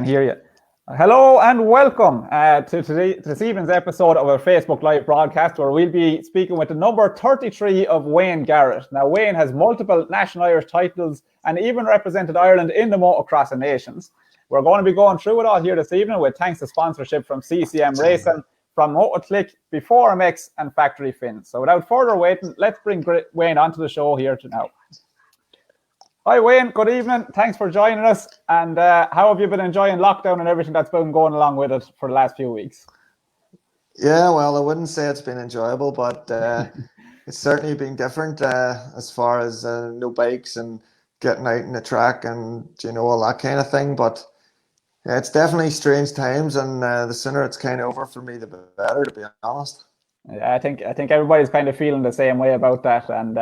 hear you. Hello and welcome to this evening's episode of our Facebook Live broadcast, where we'll be speaking with the number 33 of Wayne Garrett. Now, Wayne has multiple National Irish titles and even represented Ireland in the Motocross of Nations. We're going to be going through it all here this evening with thanks to sponsorship from CCM Racing, from Motoclick, Before MX and Factory Fins. So without further waiting, let's bring Wayne onto the show here now. Hi Wayne, good evening. Thanks for joining us. And how have you been enjoying lockdown and everything that's been going along with it for the last few weeks? Yeah, well, I wouldn't say it's been enjoyable, but it's certainly been different as far as no bikes and getting out in the track and, all that kind of thing. But yeah, it's definitely strange times, and the sooner it's kind of over for me, the better, to be honest. Yeah, I think everybody's kind of feeling the same way about that. And,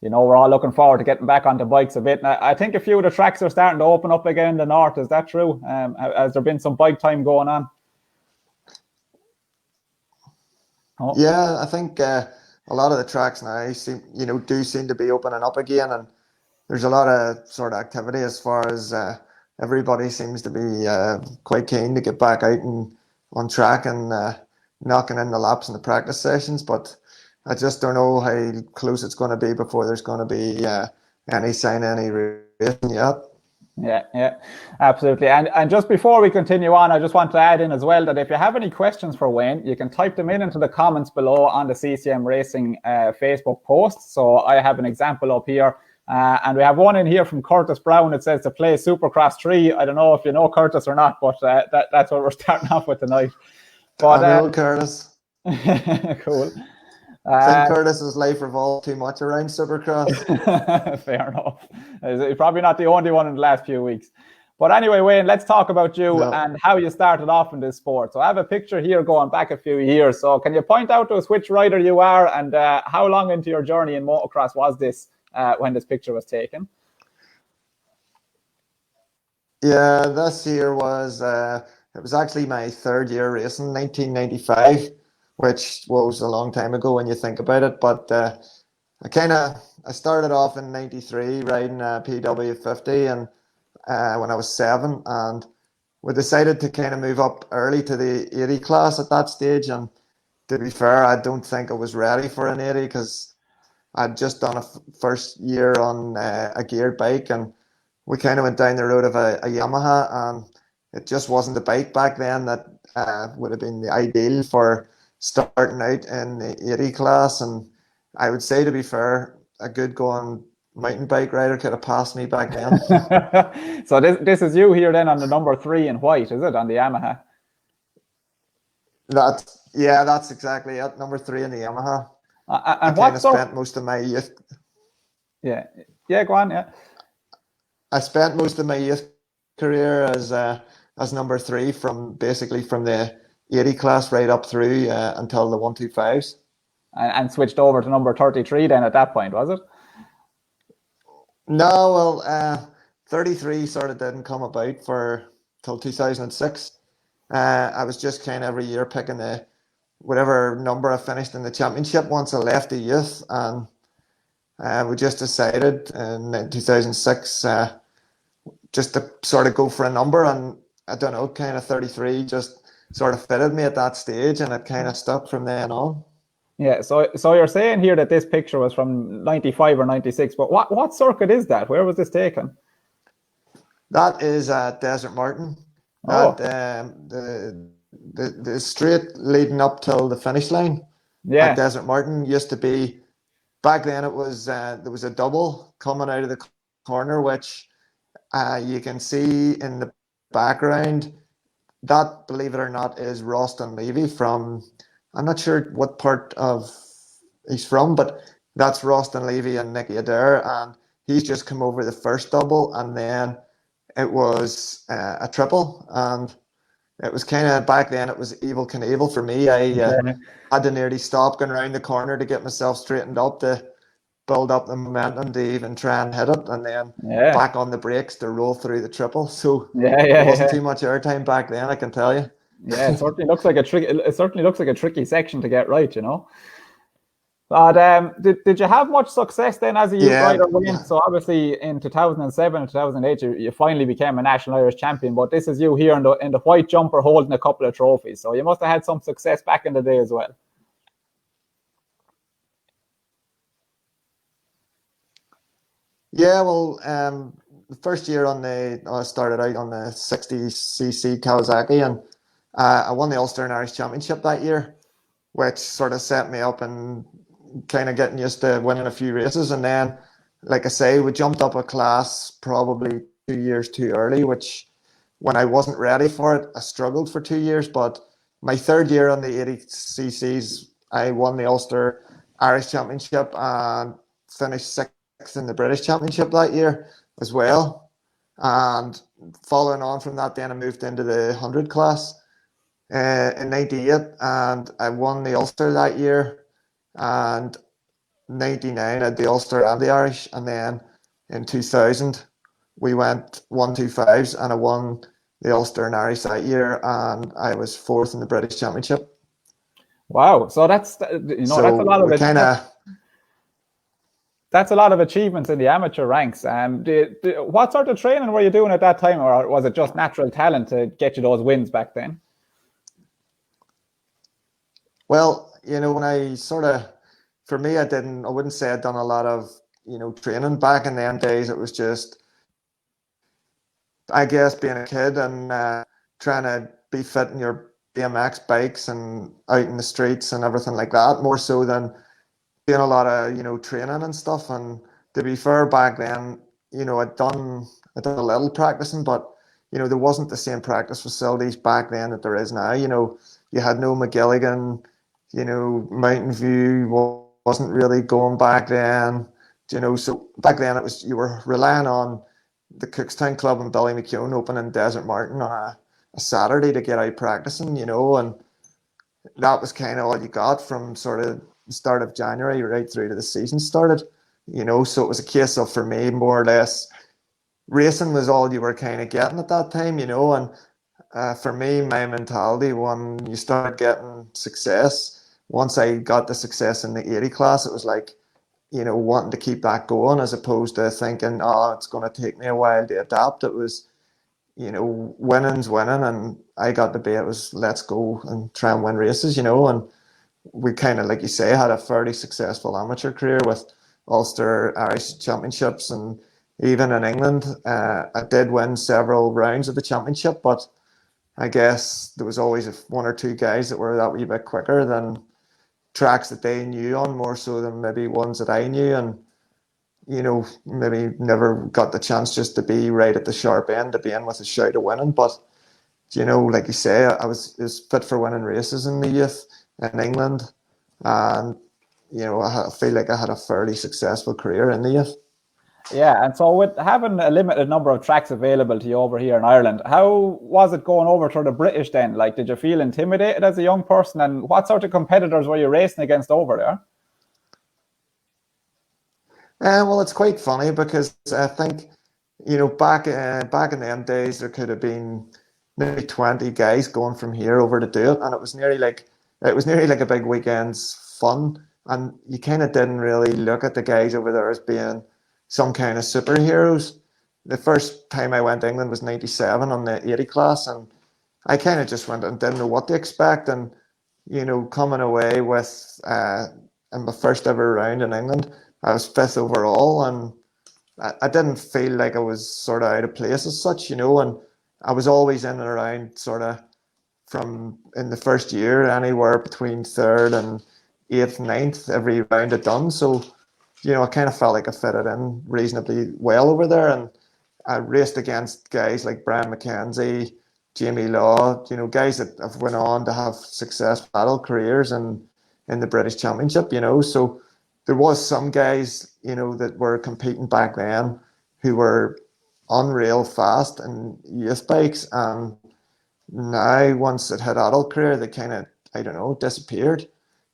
we're all looking forward to getting back onto bikes a bit. And I think a few of the tracks are starting to open up again in the north. Is that true? Has there been some bike time going on? Oh. Yeah, I think a lot of the tracks now do seem to be opening up again. And there's a lot of sort of activity as far as everybody seems to be quite keen to get back out and on track and knocking in the laps in the practice sessions. But I just don't know how close it's going to be before there's going to be any sign of any racing yet. Yeah, absolutely. And just before we continue on, I just want to add in as well that if you have any questions for Wayne, you can type them into the comments below on the CCM Racing Facebook post. So I have an example up here. And we have one in here from Curtis Brown. It says to play Supercross 3. I don't know if you know Curtis or not, but that's what we're starting off with tonight. But, I know Curtis. Cool. I think Curtis's life revolved too much around Supercross. Fair enough. He's probably not the only one in the last few weeks. But anyway, Wayne, let's talk about you and how you started off in this sport. So I have a picture here going back a few years. So can you point out to us which rider you are and how long into your journey in motocross was this when this picture was taken? Yeah, this year was, it was actually my third year racing, 1995. Which was a long time ago when you think about it. But I started off in 93 riding a PW50 and when I was 7, and we decided to kind of move up early to the 80 class at that stage. And to be fair, I don't think I was ready for an 80 because I'd just done a first year on a geared bike, and we kind of went down the road of a Yamaha, and it just wasn't the bike back then that would have been the ideal for starting out in the 80 class. And I would say, to be fair, a good going mountain bike rider could have passed me back then. So this is you here then on the number 3 in white, is it, on the Yamaha? That's exactly it. Number 3 in the Yamaha. And I kind of spent most of my youth. Yeah, go on. Yeah. I spent most of my youth career as number 3 from the 80 class right up through until the 125s. And switched over to number 33 then at that point, was it? No, well, 33 sort of didn't come about till 2006. I was just kind of every year picking whatever number I finished in the championship once I left the youth. And we just decided in 2006 just to sort of go for a number. And I don't know, kind of 33 just sort of fitted me at that stage, and it kind of stuck from then on. Yeah, so you're saying here that this picture was from 95 or 96, but what circuit is that? Where was this taken? That is Desert Martin. Oh. The straight leading up till the finish line. Yeah. At Desert Martin used to be, back then it was there was a double coming out of the corner, which you can see in the background. That, believe it or not, is Roston Levy from, I'm not sure what part of he's from, but that's Roston Levy and Nicky Adair, and he's just come over the first double, and then it was a triple, and it was kind of, back then it was Evel Knievel for me. I had to nearly stop going around the corner to get myself straightened up to build up the momentum to even try and hit it, and then back on the brakes to roll through the triple. So it wasn't too much airtime back then, I can tell you. Yeah, it certainly looks like a tricky section to get right, But did you have much success then as a youth Yeah, rider, Wayne? yeah. So obviously in 2007 and 2008, you finally became a national Irish champion. But this is you here in the white jumper holding a couple of trophies. So you must have had some success back in the day as well. Yeah, well, the first year I started out on the 60cc Kawasaki, and I won the Ulster and Irish Championship that year, which sort of set me up and kind of getting used to winning a few races. And then, like I say, we jumped up a class probably 2 years too early, which when I wasn't ready for it, I struggled for 2 years. But my third year on the 80cc's, I won the Ulster Irish Championship and finished sixth in the British Championship that year as well. And following on from that, then I moved into the 100 class in 98, and I won the Ulster that year. And 99, I had the Ulster and the Irish. And then in 2000, we went 125s, and I won the Ulster and Irish that year. And I was fourth in the British Championship. Wow. So that's that's a So lot of we it. kind of, That's a lot of achievements in the amateur ranks. What sort of training were you doing at that time, or was it just natural talent to get you those wins back then? well, when I sort of, for me, I wouldn't say I'd done a lot of, training back in them days. It was just, I guess, being a kid and trying to be fit in your BMX bikes and out in the streets and everything like that, more so than doing a lot of, training and stuff. And to be fair, back then, I'd done a little practicing, but, there wasn't the same practice facilities back then that there is now. You had no Mcclenaghan, Mountain View wasn't really going back then. So back then you were relying on the Cookstown Club and Billy McKeown opening Desert Mountain on a Saturday to get out practicing, and that was kind of all you got from sort of the start of January right through to the season started, so it was a case of, for me, more or less, racing was all you were kind of getting at that time, and for me, my mentality, when you started getting success, once I got the success in the 80 class, it was like, wanting to keep that going, as opposed to thinking, oh, it's going to take me a while to adapt. It was, winning's winning, and I got the bait was, let's go and try and win races, and we kind of, like you say, had a fairly successful amateur career with Ulster Irish Championships, and even in England, I did win several rounds of the championship, but I guess there was always one or two guys that were that wee bit quicker than tracks that they knew on, more so than maybe ones that I knew, and maybe never got the chance just to be right at the sharp end to be in with a shout of winning. But like you say, I was fit for winning races in the youth in England, and I feel like I had a fairly successful career in the youth. Yeah, and so with having a limited number of tracks available to you over here in Ireland, how was it going over to the British then? Like, did you feel intimidated as a young person, and what sort of competitors were you racing against over there? Well, it's quite funny because I think, back in them days, there could have been maybe 20 guys going from here over to do it, and it was nearly like a big weekend's fun, and you kind of didn't really look at the guys over there as being some kind of superheroes. The first time I went to England was 97 on the 80 class, and I kind of just went and didn't know what to expect, and coming away with in my first ever round in England, I was fifth overall, and I didn't feel like I was sort of out of place as such, and I was always in and around sort of from in the first year, anywhere between third and eighth, ninth, every round I'd done. So, I kind of felt like I fitted in reasonably well over there, and I raced against guys like Brian McKenzie, Jamie Law, guys that have went on to have successful adult careers in the British Championship, so there was some guys, that were competing back then who were unreal fast in youth bikes, and now once it had adult career, they kind of, I don't know, disappeared.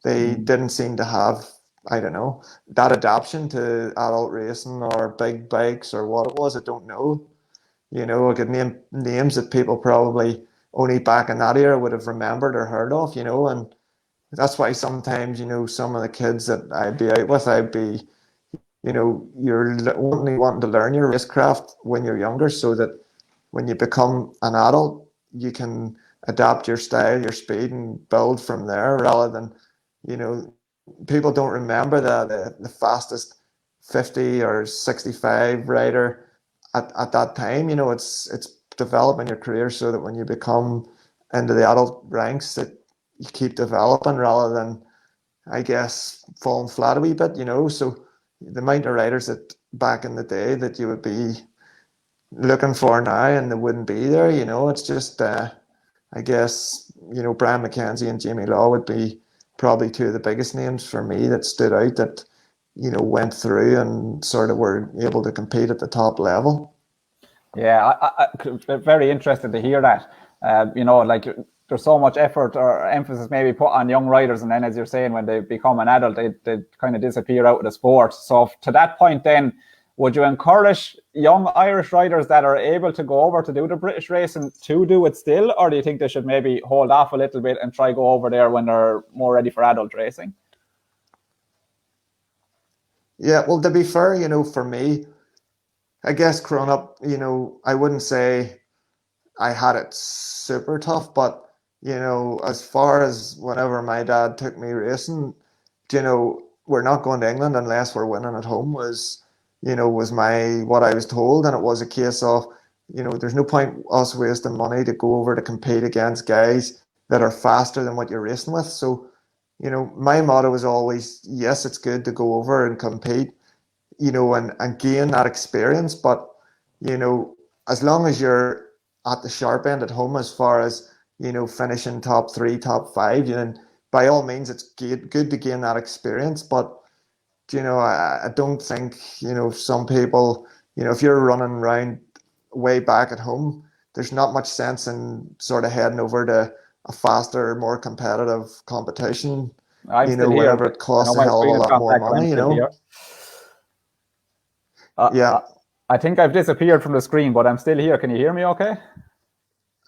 They didn't seem to have, I don't know, that adaptation to adult racing or big bikes or what it was. I don't know. I could name names that people probably only back in that era would have remembered or heard of, and that's why sometimes, some of the kids that I'd be out with, you're only wanting to learn your racecraft when you're younger, so that when you become an adult, you can adapt your style, your speed, and build from there, rather than, people don't remember the fastest 50 or 65 rider at that time. It's developing your career so that when you become into the adult ranks, that you keep developing rather than, I guess, falling flat a wee bit. So the amount of riders that back in the day that you would be looking for now and they wouldn't be there, it's just I guess, Brian McKenzie and Jamie Law would be probably two of the biggest names for me that stood out, that went through and sort of were able to compete at the top level. Yeah, I'm very interested to hear that. Like there's so much effort or emphasis maybe put on young riders, and then, as you're saying, when they become an adult, they kind of disappear out of the sport. So to that point, then, would you encourage young Irish riders that are able to go over to do the British racing to do it still, or do you think they should maybe hold off a little bit and try go over there when they're more ready for adult racing? Yeah, well, to be fair, for me, I guess growing up, I wouldn't say I had it super tough, but as far as whenever my dad took me racing, we're not going to England unless we're winning at home was what I was told, and it was a case of, there's no point us wasting money to go over to compete against guys that are faster than what you're racing with. So, my motto was always, yes, it's good to go over and compete, and gain that experience, but as long as you're at the sharp end at home, as far as finishing top 3, top 5, then by all means it's good to gain that experience. But I don't think some people, if you're running around way back at home, there's not much sense in sort of heading over to a faster, more competitive competition. I'm still here. Whenever it costs a hell of a lot more money. Yeah. I think I've disappeared from the screen, but I'm still here. Can you hear me okay?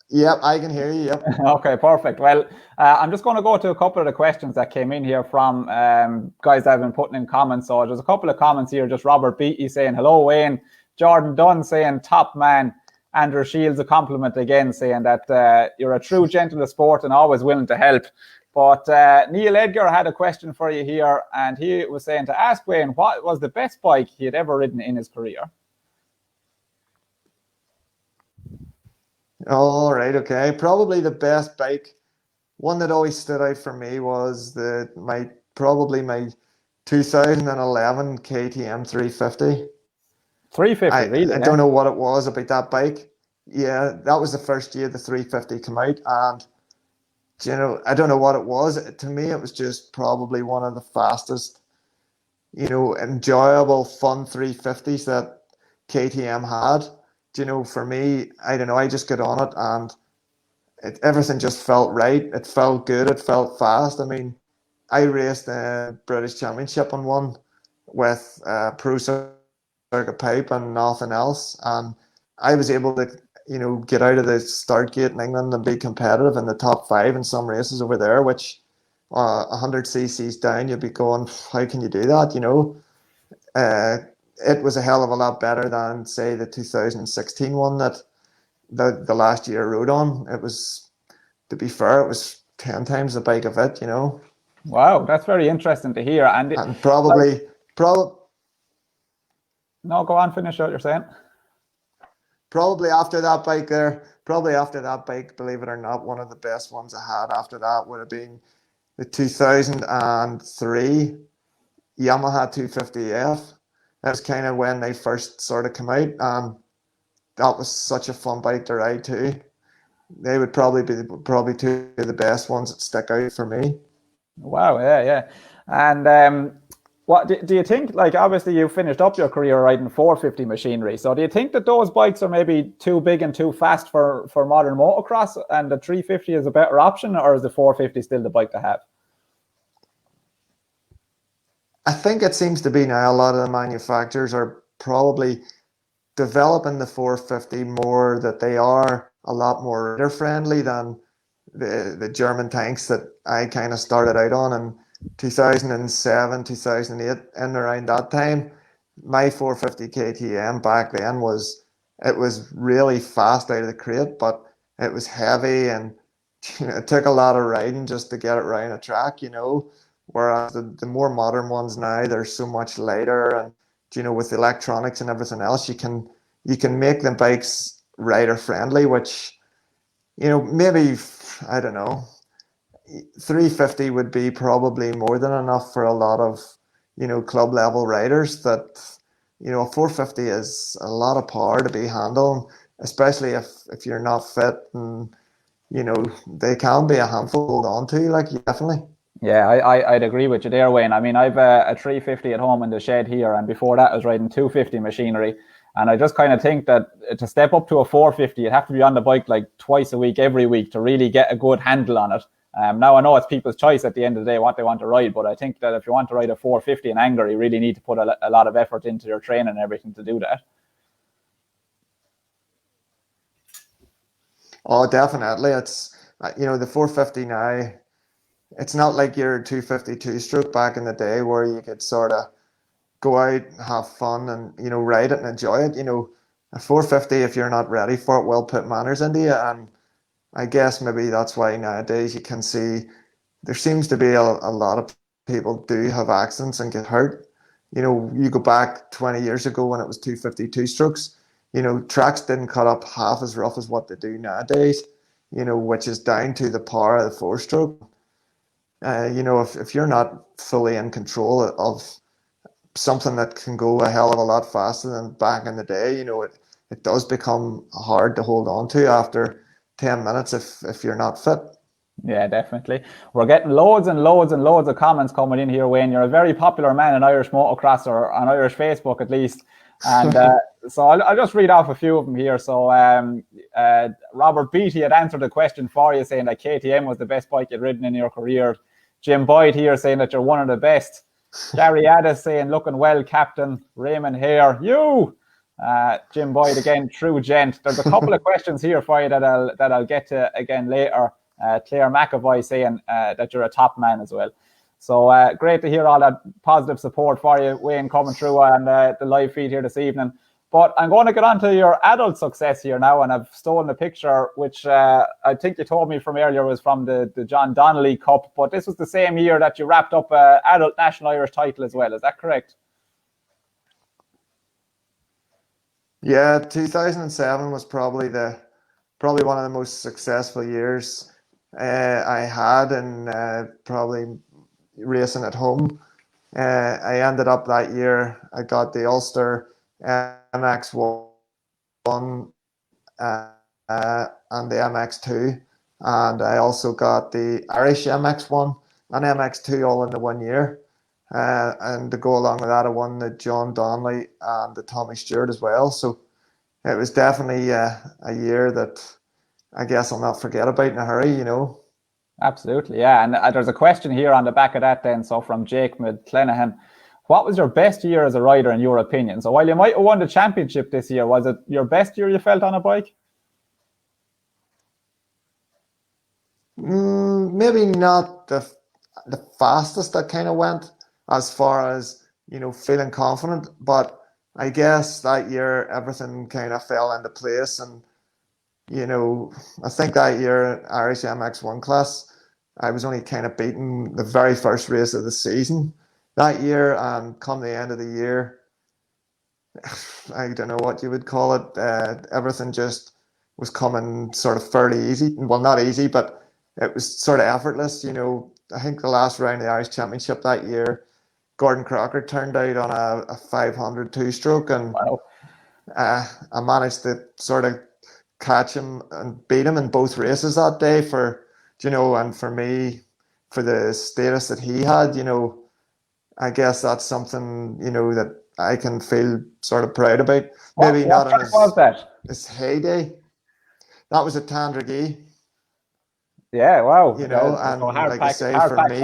Yep, I can hear you. Yep. Okay, perfect. Well, I'm just going to go to a couple of the questions that came in here from guys that have been putting in comments. So there's a couple of comments here. Just Robert Beatty saying, hello, Wayne. Jordan Dunn saying, top man. Andrew Shields, a compliment again, saying that you're a true gentleman of sport and always willing to help. But Neil Edgar had a question for you here, and he was saying to ask Wayne, what was the best bike he had ever ridden in his career? All right, okay. Probably the best bike, one that always stood out for me was my 2011 KTM 350. 350, really? I don't know what it was about that bike. Yeah, that was the first year the 350 came out, and I don't know what it was. To me, it was just probably one of the fastest, enjoyable, fun 350s that KTM had. For me, I don't know, I just got on it and everything just felt right. It felt good. It felt fast. I mean, I raced a British Championship on one with Pro Circuit pipe and nothing else. And I was able to, get out of the start gate in England and be competitive in the top 5 in some races over there, which 100 cc's down, you'd be going, how can you do that, it was a hell of a lot better than, say, the 2016 one that the last year I rode on. It was, to be fair, it was 10 times the bike of it, Wow, that's very interesting to hear. And probably. No, go on, finish what you're saying. Probably after that bike, believe it or not, one of the best ones I had after that would have been the 2003 Yamaha 250F. That's kind of when they first sort of come out, and that was such a fun bike to ride too. They would probably be two of the best ones that stick out for me. Wow, yeah. And what do you think? Like, obviously, you finished up your career riding 450 machinery. So, do you think that those bikes are maybe too big and too fast for modern motocross, and the 350 is a better option, or is the 450 still the bike to have? I think it seems to be now a lot of the manufacturers are probably developing the 450 more, that they are a lot more rider friendly than the German tanks that I kind of started out on in 2007, 2008, in and around that time. My 450 KTM back then it was really fast out of the crate, but it was heavy and it took a lot of riding just to get it around a track, Whereas the more modern ones now, they're so much lighter, and with electronics and everything else, you can make the bikes rider friendly, which maybe, I don't know, 350 would be probably more than enough for a lot of club level riders. That 450 is a lot of power to be handling, especially if you're not fit, and they can be a handful to hold on to, like, definitely. Yeah, I'd agree with you there, Wayne. I mean, I've a 350 at home in the shed here, and before that I was riding 250 machinery. And I just kind of think that to step up to a 450, you'd have to be on the bike like twice a week, every week, to really get a good handle on it. Now, I know it's people's choice at the end of the day what they want to ride, but I think that if you want to ride a 450 in anger, you really need to put a lot of effort into your training and everything to do that. Oh, definitely. It's, the 450 now, it's not like your 252 stroke back in the day where you could sort of go out, have fun, and ride it and enjoy it. A 450, if you're not ready for it, will put manners into you. And I guess maybe that's why nowadays you can see there seems to be a lot of people do have accidents and get hurt. You go back 20 years ago when it was 252 strokes, tracks didn't cut up half as rough as what they do nowadays, which is down to the power of the four stroke. If you're not fully in control of something that can go a hell of a lot faster than back in the day, it does become hard to hold on to after 10 minutes if you're not fit. Yeah, definitely. We're getting loads and loads and loads of comments coming in here, Wayne. You're a very popular man in Irish motocross, or on Irish Facebook at least. And so I'll just read off a few of them here. So Robert Beatty had answered the question for you, saying that KTM was the best bike you'd ridden in your career. Jim Boyd here saying that you're one of the best. Gary Addis saying, looking well, Captain. Raymond Hare, you. Jim Boyd again, true gent. There's a couple of questions here for you that I'll get to again later. Claire McAvoy saying that you're a top man as well. So great to hear all that positive support for you, Wayne, coming through on the live feed here this evening. But I'm going to get on to your adult success here now, and I've stolen a picture, which I think you told me from earlier was from the John Donnelly Cup, but this was the same year that you wrapped up an adult National Irish title as well. Is that correct? Yeah, 2007 was probably one of the most successful years I had in probably racing at home. I ended up that year, I got the Ulster MX1 and the MX2, and I also got the Irish MX1 and MX2 all in the 1 year. And to go along with that, I won the John Donnelly and the Tommy Stewart as well. So it was definitely a year that I guess I'll not forget about in a hurry, Absolutely, yeah. And there's a question here on the back of that then. So from Jake Mcclenaghan, what was your best year as a rider in your opinion? So while you might have won the championship this year, was it your best year you felt on a bike? Maybe not the fastest I kind of went as far as, feeling confident. But I guess that year everything kind of fell into place. And, I think that year, Irish MX1 class, I was only kind of beaten the very first race of the season that year. And come the end of the year, I don't know what you would call it. Everything just was coming sort of fairly easy. Well, not easy, but it was sort of effortless. I think the last round of the Irish Championship that year, Gordon Crocker turned out on a 500 two-stroke, and Wow. I managed to sort of catch him and beat him in both races that day and for me, for the status that he had, I guess that's something, that I can feel sort of proud about. Maybe not in his heyday. That was at Tandragee. Yeah, wow. And so like I say, for me,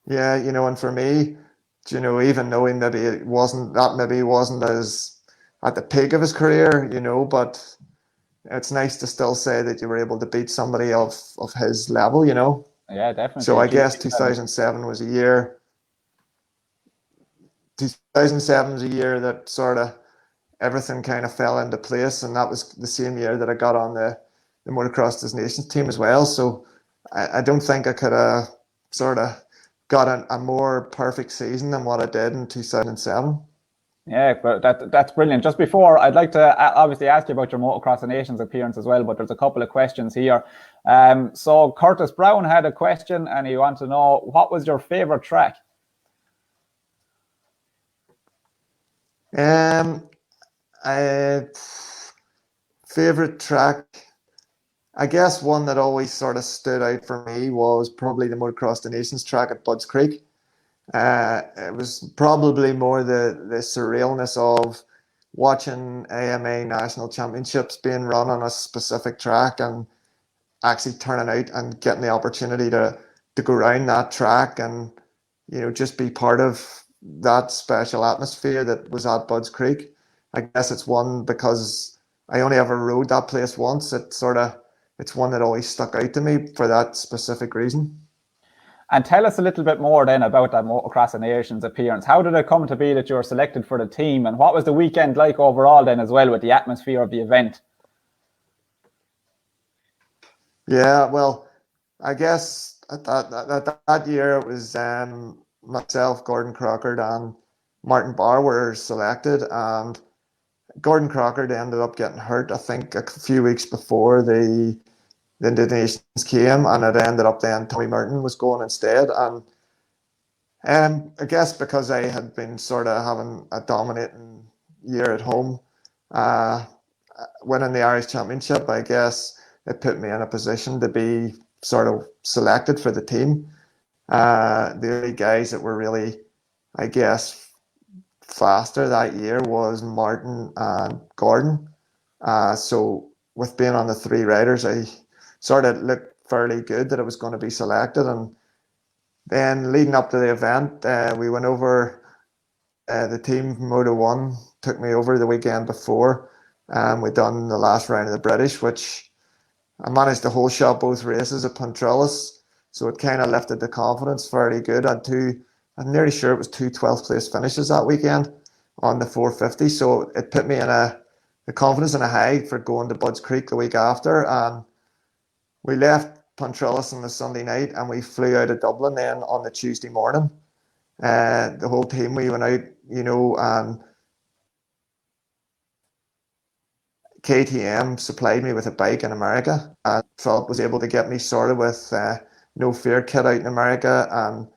yeah, and for me, even knowing that maybe he wasn't as at the peak of his career, but it's nice to still say that you were able to beat somebody of his level, you know. Yeah, definitely. So I guess GT7. 2007 was a year. 2007 was a year that sort of everything kind of fell into place, and that was the same year that I got on the Motocross Des Nations team as well. So I don't think I could have sort of got a more perfect season than what I did in 2007. Yeah, but that's brilliant. Just before, I'd like to obviously ask you about your Motocross of Nations appearance as well, but there's a couple of questions here. So Curtis Brown had a question, and he wants to know, what was your favorite track? I favorite track, I guess one that always sort of stood out for me was probably the Motocross the Nations track at Budds Creek. It was probably more the surrealness of watching AMA national championships being run on a specific track and actually turning out and getting the opportunity to go around that track and, you know, just be part of that special atmosphere that was at Budds Creek. I guess it's one because I only ever rode that place once. It's one that always stuck out to me for that specific reason. And tell us a little bit more then about that Motocross of Nations appearance. How did it come to be that you were selected for the team, and what was the weekend like overall then as well with the atmosphere of the event? Yeah, well, I guess that year it was myself, Gordon Crockett, and Martin Barr were selected, and Gordon Crockett ended up getting hurt, I think, a few weeks before the Nations came, and it ended up then Tommy Merton was going instead. And I guess because I had been sort of having a dominating year at home, uh, winning the Irish Championship, I guess it put me in a position to be sort of selected for the team. The only guys that were really, I guess, faster that year was Martin and Gordon. So with being on the three riders, I sort of looked fairly good that I was going to be selected. And then leading up to the event, we went over, the team from Moto 1 took me over the weekend before. We done the last round of the British, which I managed to whole shot both races at Pontrellis. So it kind of lifted the confidence fairly good. I'm nearly sure it was two 12th place finishes that weekend on the 450. So it put me in the confidence in a high for going to Budds Creek the week after. And we left Pontrellis on the Sunday night and we flew out of Dublin then on the Tuesday morning. The whole team, we went out, you know, and KTM supplied me with a bike in America, and Philip was able to get me sorted with no fear kit out in America. And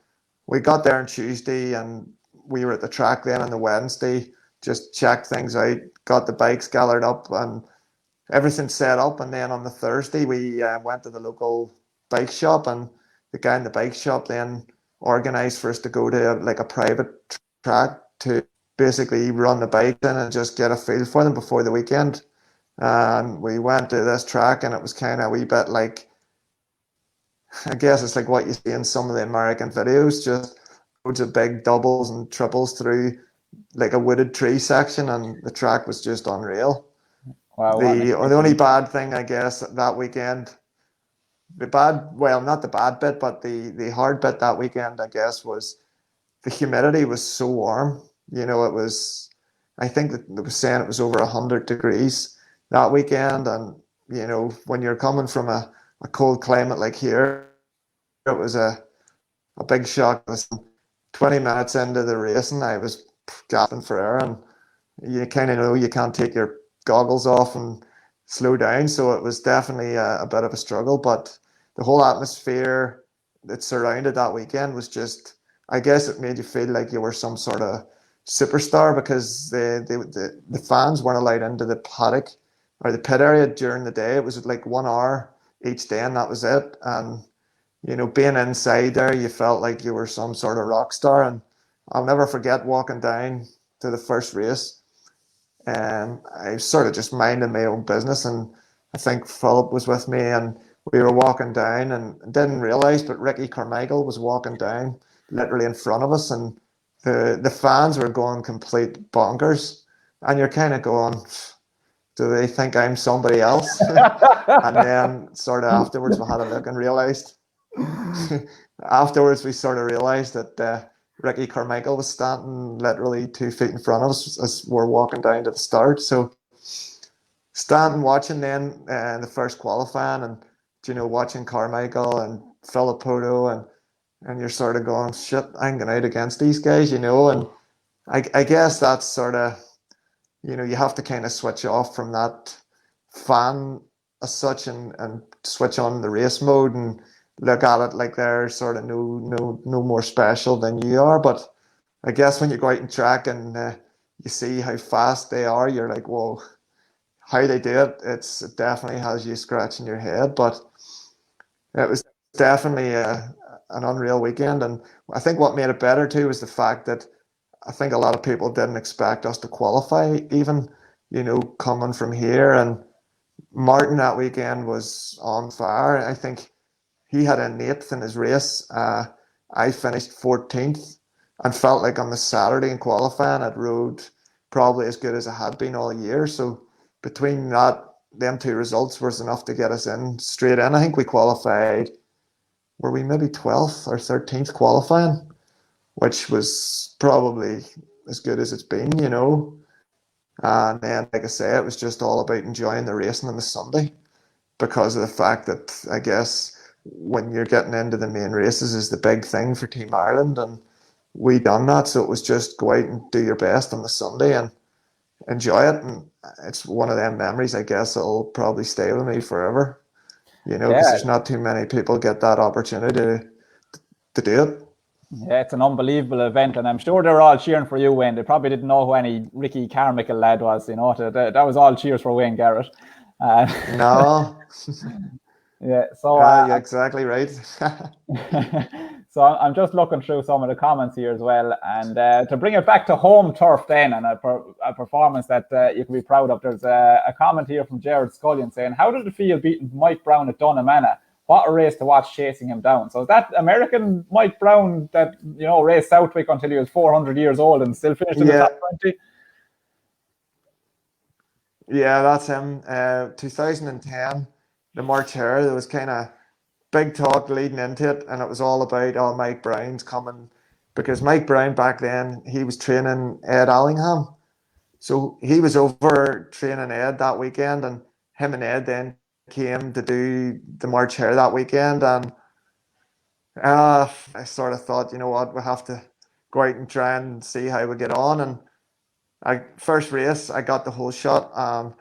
we got there on Tuesday and we were at the track then on the Wednesday, just checked things out, got the bikes gathered up and everything set up. And then on the Thursday, we went to the local bike shop, and the guy in the bike shop then organized for us to go to like a private track to basically run the bike in and just get a feel for them before the weekend. And we went to this track, and it was kind of a wee bit like, I guess it's like what you see in some of the American videos, just loads of big doubles and triples through like a wooded tree section, and the track was just unreal. Wow, The only bad thing, I guess, that weekend, not the bad bit, but the hard bit that weekend, I guess, was the humidity was so warm. You know, it was, I think that they were saying it was over 100 degrees that weekend. And, you know, when you're coming from a cold climate like here, it was a big shock. 20 minutes into the race and I was gasping for air, and you kind of know you can't take your goggles off and slow down. So it was definitely a bit of a struggle, but the whole atmosphere that surrounded that weekend was just, I guess it made you feel like you were some sort of superstar, because the fans weren't allowed into the paddock or the pit area during the day. It was like 1 hour each day and that was it. And, you know, being inside there, you felt like you were some sort of rock star. And I'll never forget walking down to the first race, and I sort of just minding my own business. And I think Philip was with me, and we were walking down and didn't realise, but Ricky Carmichael was walking down literally in front of us, and the fans were going complete bonkers. And you're kind of going, do they think I'm somebody else? And then sort of afterwards we had a look and realised, afterwards we sort of realised that Ricky Carmichael was standing literally 2 feet in front of us as we're walking down to the start. So standing watching then the first qualifying and, watching Carmichael and Philip Poto and you're sort of going, shit, I'm going out against these guys, and I guess that's sort of, you have to kind of switch off from that fan as such and switch on the race mode and look at it like they're sort of no more special than you are. But I guess when you go out and track and you see how fast they are, you're like, whoa, how they do it, it definitely has you scratching your head. But it was definitely an unreal weekend. And I think what made it better too was the fact that I think a lot of people didn't expect us to qualify even, coming from here. And Martin that weekend was on fire. I think he had an 8th in his race. I finished 14th and felt like on the Saturday in qualifying I'd rode probably as good as I had been all year. So between them 2 results was enough to get us in straight in. I think we qualified, were we maybe 12th or 13th qualifying, which was probably as good as it's been, And then, like I say, it was just all about enjoying the racing on the Sunday because of the fact that I guess when you're getting into the main races is the big thing for Team Ireland, and we done that. So it was just go out and do your best on the Sunday and enjoy it. And it's one of them memories, I guess, that'll probably stay with me forever, because there's not too many people get that opportunity to do it. Yeah, it's an unbelievable event, and I'm sure they were all cheering for you, Wayne. They probably didn't know who any Ricky Carmichael lad was, that was all cheers for Wayne Garrett. No. Yeah, so you're exactly right. So I'm just looking through some of the comments here as well, and to bring it back to home turf then, and a performance that you can be proud of. There's a comment here from Jared Scullion saying, "How did it feel beating Mike Brown at Dunnamana? What a race to watch chasing him down." So is that American Mike Brown that, raced Southwick until he was 400 years old and still finished in the top 20? Yeah, that's him. 2010, the March Hare, there was kind of big talk leading into it, and it was all about, Mike Brown's coming, because Mike Brown back then, he was training Ed Allingham. So he was over training Ed that weekend, and him and Ed then came to do the March Hare that weekend. And I sort of thought, you know what, we have to go out and try and see how we get on. And first race, I got the whole shot.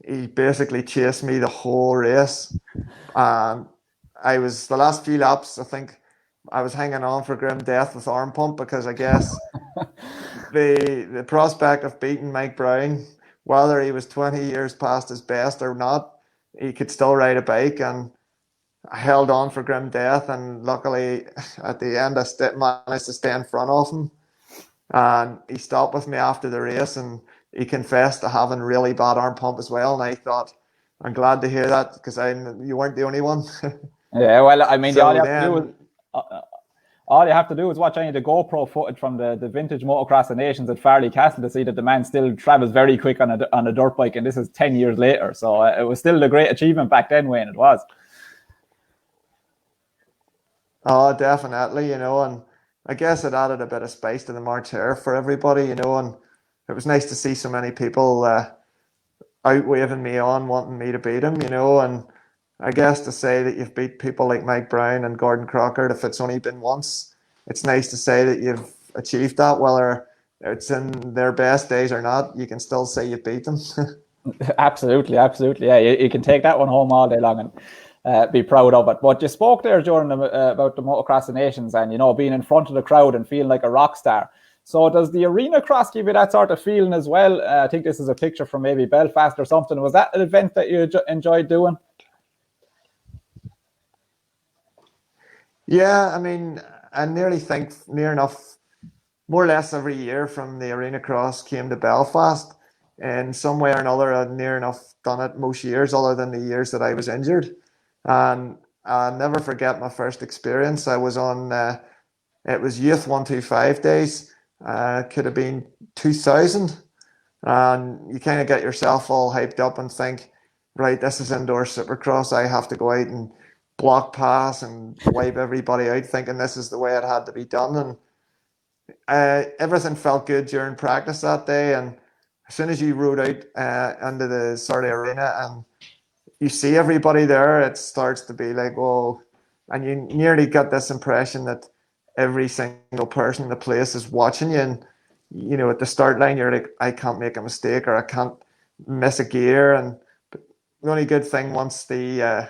He basically chased me the whole race. I was the last few laps, I think I was hanging on for grim death with arm pump, because I guess the prospect of beating Mike Brown, whether he was 20 years past his best or not, he could still ride a bike, and I held on for grim death. And luckily at the end I managed to stay in front of him, and he stopped with me after the race and he confessed to having really bad arm pump as well. And I thought, I'm glad to hear that, because you weren't the only one. Yeah, well, I mean, So all you have to do is watch any of the GoPro footage from the vintage motocross of nations at Farley Castle to see that the man still travels very quick on a dirt bike, and this is 10 years later. So it was still a great achievement back then, Wayne. It was. Oh, definitely, and I guess it added a bit of spice to the March Hare for everybody, and it was nice to see so many people out waving me on, wanting me to beat him, and I guess to say that you've beat people like Mike Brown and Gordon Crockett, if it's only been once, it's nice to say that you've achieved that, whether it's in their best days or not, you can still say you beat them. Absolutely. Yeah, you can take that one home all day long and be proud of it. But you spoke there, Jordan, about the motocross of nations and, being in front of the crowd and feeling like a rock star. So does the arena cross give you that sort of feeling as well? I think this is a picture from maybe Belfast or something. Was that an event that you enjoyed doing? Yeah, I mean, I nearly think near enough, more or less every year from the arena cross came to Belfast. In some way or another, I'd near enough done it most years, other than the years that I was injured. And I'll never forget my first experience. I was on, it was Youth 125 days. Could have been 2000. and you kind of get yourself all hyped up and think, right, this is indoor supercross. I have to go out and block pass and wipe everybody out, thinking this is the way it had to be done. And everything felt good during practice that day. And as soon as you rode out into the sort of arena and you see everybody there, it starts to be like, whoa. And you nearly get this impression that every single person in the place is watching you. And, at the start line, you're like, I can't make a mistake or I can't miss a gear. And the only good thing, once the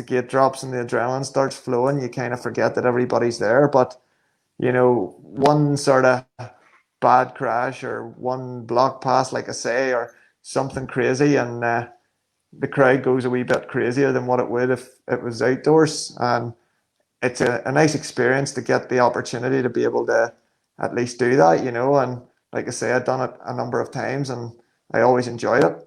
gate drops and the adrenaline starts flowing, you kind of forget that everybody's there. But, one sort of bad crash or one block pass, like I say, or something crazy, and the crowd goes a wee bit crazier than what it would if it was outdoors. And it's a nice experience to get the opportunity to be able to at least do that, and like I say, I've done it a number of times and I always enjoyed it.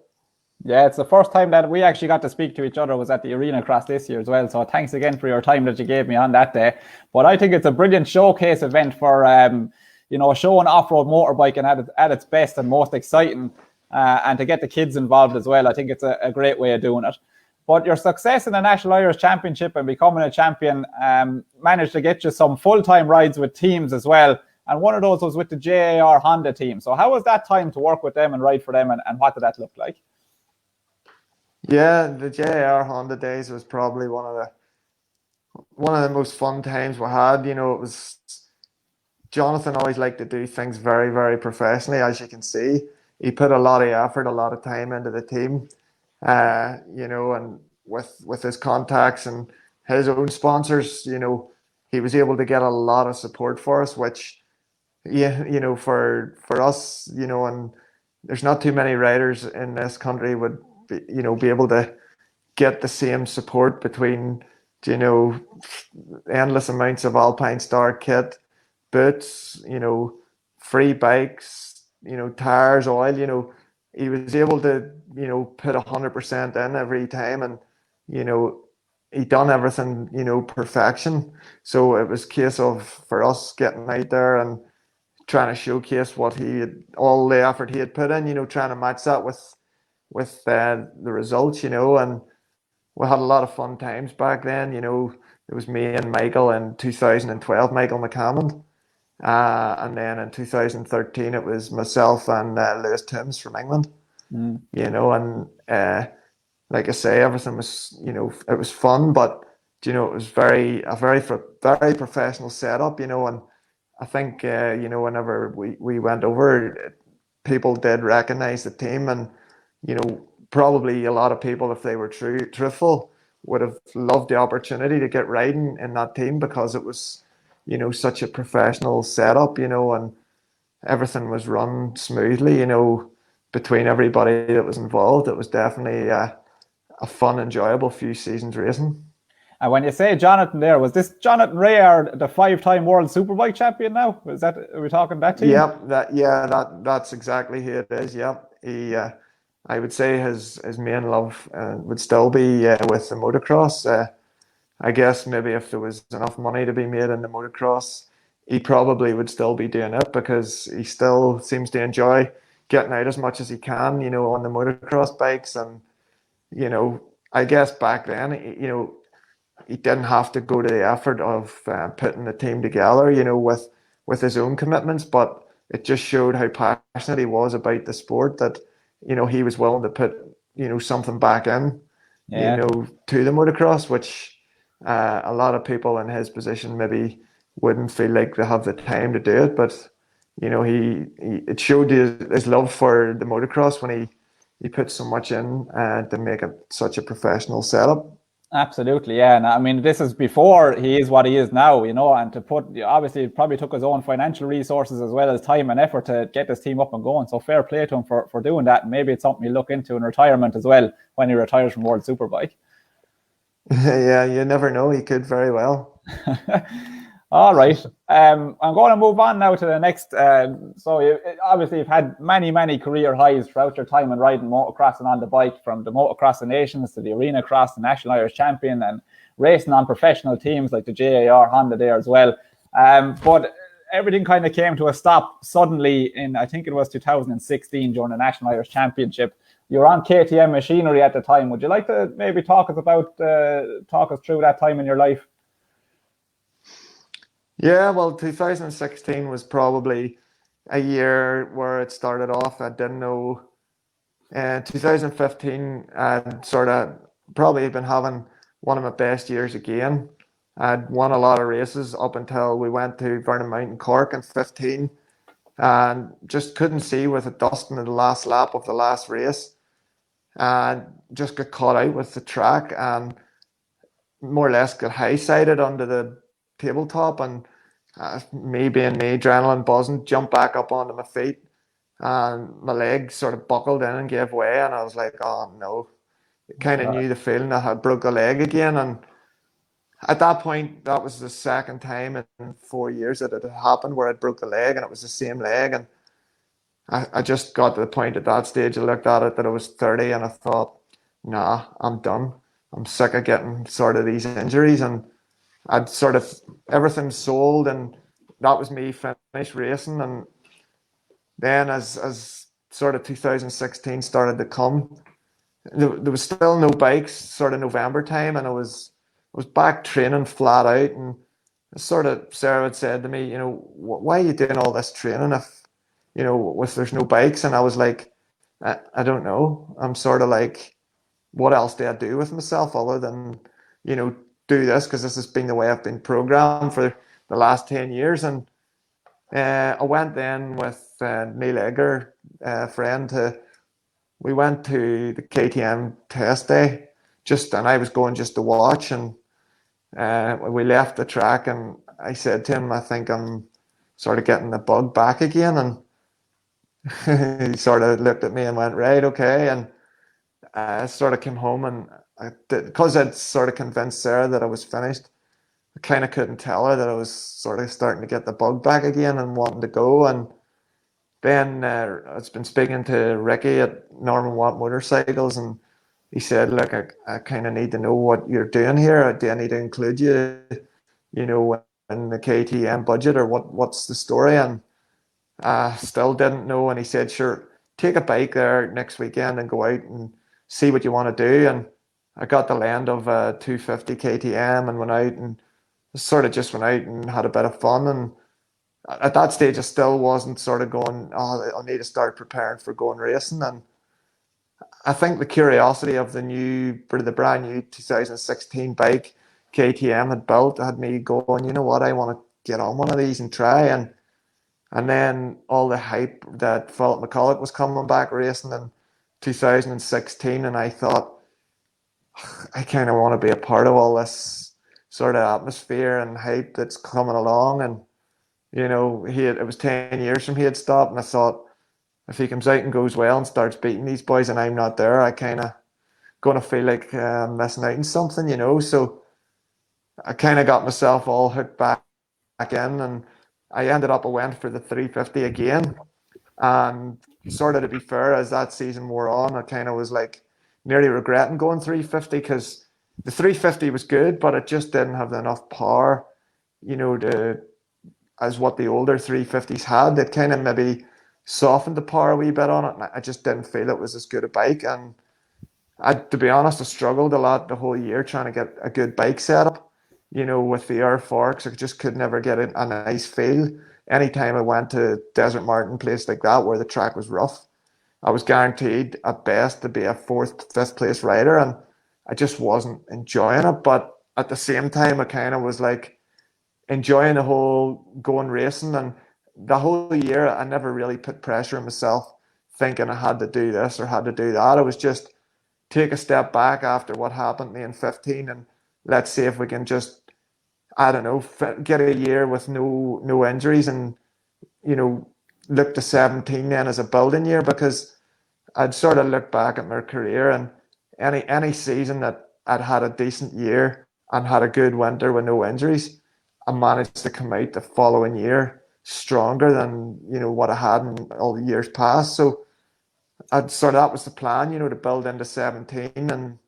Yeah, it's the first time that we actually got to speak to each other was at the Arena Cross this year as well. So thanks again for your time that you gave me on that day. But I think it's a brilliant showcase event for, showing off-road motorbiking at its best and most exciting. And to get the kids involved as well. I think it's a great way of doing it. But your success in the National Irish Championship and becoming a champion managed to get you some full-time rides with teams as well. And one of those was with the JAR Honda team. So how was that time to work with them and ride for them, and what did that look like? Yeah, the JR Honda days was probably one of the most fun times we had. It was Jonathan always liked to do things very, very professionally, as you can see. He put a lot of effort, a lot of time into the team, and with his contacts and his own sponsors, he was able to get a lot of support for us, which, yeah, for us, and there's not too many riders in this country would be able to get the same support between, endless amounts of Alpine Star kit, boots, free bikes, tires, oil, he was able to, put 100% in every time, and, he done everything, perfection. So it was a case of, for us, getting out there and trying to showcase all the effort he had put in, trying to match that with the results, and we had a lot of fun times back then. It was me and Michael in 2012, Michael Mcclenaghan, and then in 2013 it was myself and Lewis Timms from England. And like I say, everything was, it was fun, but it was a very professional setup, and I think whenever we went over, people did recognize the team, and probably a lot of people, if they were truthful, would have loved the opportunity to get riding in that team, because it was, such a professional setup, and everything was run smoothly, between everybody that was involved. It was definitely a fun, enjoyable few seasons racing. And when you say Jonathan there, was this Jonathan Hare, the 5-time world superbike champion now? Are we talking that team? Yep, that's exactly who it is. Yep. He I would say his main love would still be with the motocross. I guess maybe if there was enough money to be made in the motocross, he probably would still be doing it, because he still seems to enjoy getting out as much as he can, on the motocross bikes. And, I guess back then, he didn't have to go to the effort of putting the team together, with his own commitments, but it just showed how passionate he was about the sport, that, he was willing to put, something back in, to the motocross, which a lot of people in his position maybe wouldn't feel like they have the time to do it. But, it showed his love for the motocross when he put so much in to make it such a professional setup. Absolutely, yeah. And I mean, this is before he is what he is now, and obviously it probably took his own financial resources as well as time and effort to get this team up and going. So fair play to him for doing that. And maybe it's something you look into in retirement as well, when he retires from World Superbike. Yeah, you never know. He could very well. All right. I'm going to move on now to the next. Obviously you've had many, many career highs throughout your time in riding motocross and on the bike, from the Motocross of Nations to the Arena Cross, the National Irish Champion, and racing on professional teams like the JAR Honda there as well. But everything kind of came to a stop suddenly in, I think it was 2016 during the National Irish Championship. You were on KTM machinery at the time. Would you like to maybe talk us through that time in your life? Yeah, well, 2016 was probably a year where it started off. I didn't know. 2015, I'd sort of probably been having one of my best years again. I'd won a lot of races up until we went to Vernon Mount, Cork in 15, and just couldn't see with the dust in the last lap of the last race, and just got caught out with the track and more or less got high-sided onto the tabletop, and me being me, adrenaline buzzing, jumped back up onto my feet, and my leg sort of buckled in and gave way, and I was like, oh no. Kind of knew the feeling that I had broke a leg again, and at that point, that was the second time in 4 years that it had happened where I'd broke the leg, and it was the same leg, and I just got to the point at that stage. I looked at it that I was 30, and I thought, nah, I'm done. I'm sick of getting sort of these injuries, and I'd sort of everything sold, and that was me finished racing. And then as sort of 2016 started to come, there was still no bikes, sort of November time, and I was back training flat out, and sort of Sarah had said to me, why are you doing all this training if there's no bikes? And I was like, I don't know. I'm sort of like, what else do I do with myself other than, do this? Because this has been the way I've been programmed for the last 10 years. And I went then with Neil Egger, a friend, we went to the KTM test day, and I was going just to watch, and we left the track, and I said to him, I think I'm sort of getting the bug back again, and he sort of looked at me and went, right, okay, and I sort of came home, and because I'd sort of convinced Sarah that I was finished, I kind of couldn't tell her that I was sort of starting to get the bug back again and wanting to go. And then I've been speaking to Ricky at Norman Watt Motorcycles, and he said, look, I kind of need to know what you're doing here. Do I need to include you, in the KTM budget, or what's the story? And I still didn't know. And he said, sure, take a bike there next weekend and go out and see what you want to do. And I got the lend of a 250 KTM and went out and sort of just went out and had a bit of fun. And at that stage, I still wasn't sort of going, oh, I need to start preparing for going racing. And I think the curiosity of the brand new 2016 bike KTM had built had me going, you know what, I want to get on one of these and try. And then all the hype that Philip McCulloch was coming back racing in 2016, and I thought, I kind of want to be a part of all this sort of atmosphere and hype that's coming along. And it was 10 years from he had stopped, and I thought, if he comes out and goes well and starts beating these boys and I'm not there, I kind of going to feel like I'm missing out on something, So I kind of got myself all hooked back in, and I went for the 350 again. And sort of, to be fair, as that season wore on, I kind of was like nearly regretting going 350, because the 350 was good, but it just didn't have enough power, as what the older 350s had. It kind of maybe softened the power a wee bit on it, and I just didn't feel it was as good a bike. And to be honest, I struggled a lot the whole year trying to get a good bike setup. With the air forks, I just could never get a nice feel. Anytime I went to Desert Martin, place like that where the track was rough, I was guaranteed at best to be a fourth, fifth place rider, and I just wasn't enjoying it. But at the same time, I kind of was like enjoying the whole going racing, and the whole year I never really put pressure on myself thinking I had to do this or had to do that. I was just take a step back after what happened to me in 15, and let's see if we can just, I don't know, get a year with no injuries, and look to 17 then as a building year, because I'd sort of look back at my career, and any season that I'd had a decent year and had a good winter with no injuries, I managed to come out the following year stronger than what I had in all the years past. So that was the plan, to build into 17, and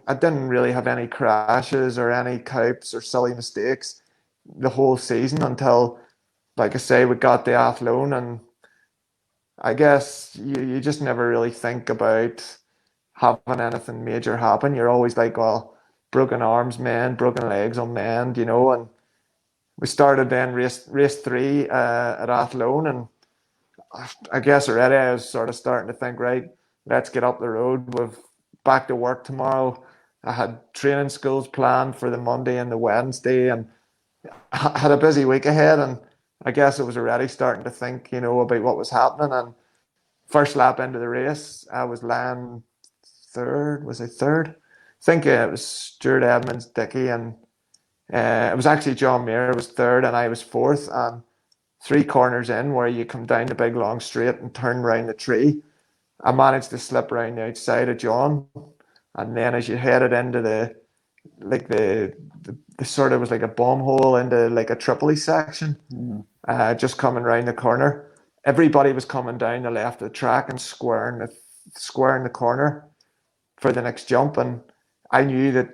I didn't really have any crashes or any copes or silly mistakes the whole season until like I say, we got the Athlone, and I guess you just never really think about having anything major happen. You're always like, well, broken arms, man, broken legs on man, and we started then race three at Athlone, and I guess already I was sort of starting to think, right, let's get up the road. We've back to work tomorrow. I had training schools planned for the Monday and the Wednesday, and I had a busy week ahead. And I guess it was already starting to think, about what was happening. And first lap into the race, I was lying third. Was I third? I think it was Stuart Edmonds, Dickey, and it was actually John Mayer was third, and I was fourth. And three corners in, where you come down the big long straight and turn around the tree, I managed to slip around the outside of John, and then as you headed into the sort of was like a bomb hole into like a Tripoli section, just coming around the corner, everybody was coming down the left of the track and squaring the corner for the next jump, and I knew that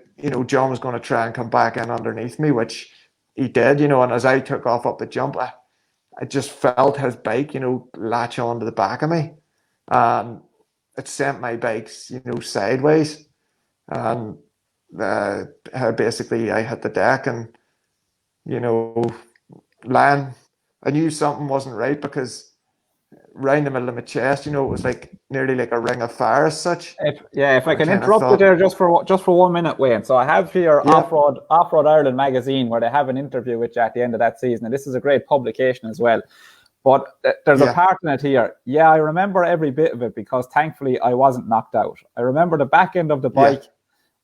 John was going to try and come back in underneath me, which he did, and as I took off up the jump, I just felt his bike, latch onto the back of me. It sent my bikes, sideways. And basically I hit the deck, and, land. I knew something wasn't right, because right the middle of my chest, it was like nearly like a ring of fire as such. If I can kind of interrupt you thought, there just for 1 minute, Wayne. So I have here yeah, Off-Road Ireland magazine, where they have an interview with you at the end of that season, and this is a great publication as well. But there's a yeah, part in it here. Yeah, I remember every bit of it, because thankfully I wasn't knocked out. I remember the back end of the yeah, bike